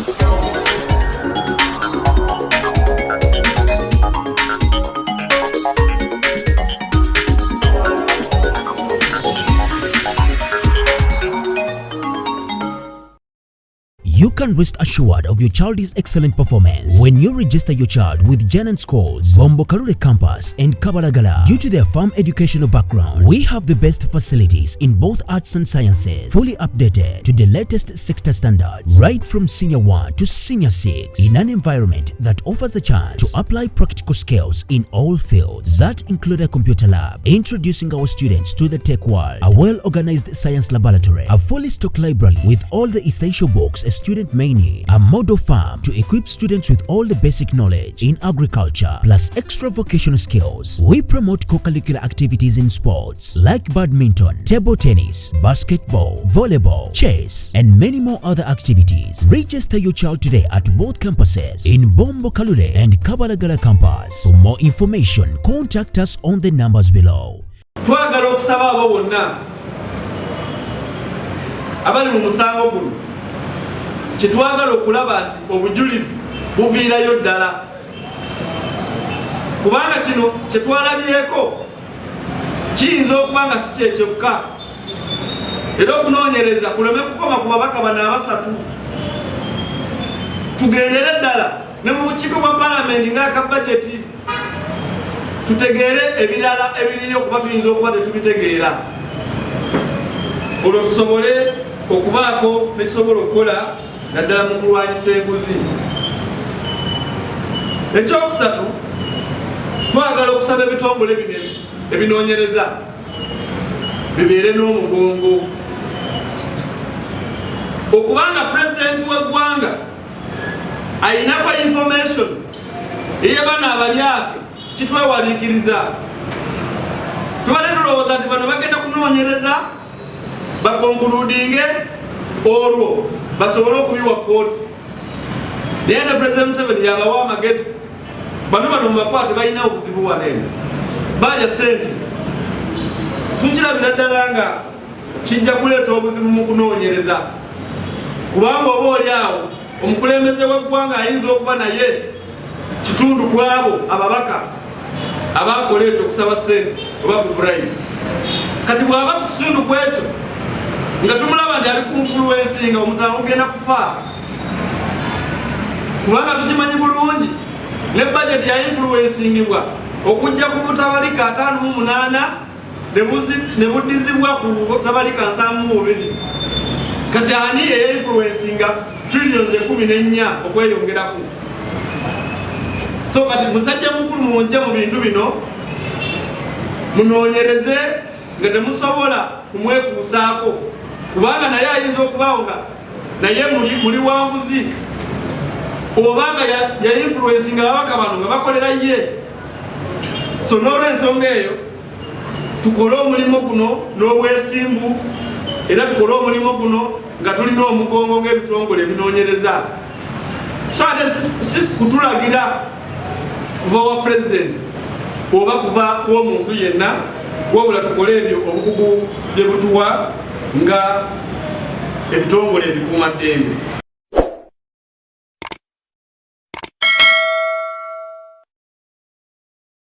You can rest assured of your child's excellent performance when you register your child with Janan Schools, Bombo Kalule Campus and Kabalagala. Due to their firm educational background, we have the best facilities in both arts and sciences, fully updated to the latest sector standards, right from Senior 1 to Senior 6, in an environment that offers a chance to apply practical skills in all fields. That include a computer lab, introducing our students to the tech world, a well-organized science laboratory, a fully stocked library with all the essential books a student may need, a model farm to equip students with all the basic knowledge in agriculture, plus extra vocational skills. We promote co-curricular activities in sports like badminton, table tennis, basketball, volleyball, chess, and many more other activities. Register your child today at both campuses in Bombo Kalule and Kabalagala campus. For more information, contact us on the numbers below. Twagala okusaba abo bonna abali mu musango guno kitwagala okulaba nti obujulizi buviirayo ddala, kubanga kino kyetwalabyeko kiyinza okuba nga si kyekyokka, era okunoonyereza kuleme kukoma ku babaka bano abasatu. Tugendere ddala ne mu bukiiko bwa palamenti ng'aka bajeti tutegeere ebirala ebiriyo kuba tuyinza okuba tetubitegeera, olwo tusobole okubaako nekisobola okukola naddala mu kulwanyisa enguzi. Ekyokusatu, twagala okusaba ebitongole binene ebinoonyereza bibeere n'omugongo, okubanga pulezidenti w'eggwanga ayinako information ey'abaana abalyake kitwewaliikiriza. Tubadde tulowooza nti bano bagenda kunoonyereza bakonkuludinge olwo basobole okubiwa kooti, naye ate Pulezidenti Museveni yabawa amagezi bano mu bakwate balina obuzibu wanene, balya ssente. Tukirabira ddala nga kijja kuleeta obuzibu mu kunoonyereza, kubanga oba oli awo omukulembeze w'eggwanga ayinza okuba naye kitundu ku abo ababaka abakola ekyo okusaba ssente oba ku burayimu. Kati bw'aba ku kitundu ku ekyo nga tumulaba nti ali ku influencinga, omusango gugenda kufa, kubanga tukimanyi bulungi ne bajeti ya influencingibwa okujja ku butabalika 58 ne buddizibwa ku butabalika 72. Kati ani ye-influencinga trillions 14 okweyongerako? So kati musajja mukulu munje mu bintu bino munoonyereze nga temusobola kumwekuusaako, kubanga naye ayinza okubawo nga naye muli wanguzi, obanga ya-influencinga ababaka bano nga bakolera ye. So n'olw'ensonga eyo tukole omulimu guno n'obwesimbu, era tukole omulimu guno nga tulina omugongo ng'ebitongole ebinoonyereza. So ate si kutulagira kuva wa pulezidenti oba kuva w'omuntu yenna, wabula tukole ebyo obukugu bye butuwa nga ebitongole ebikuumaddembe.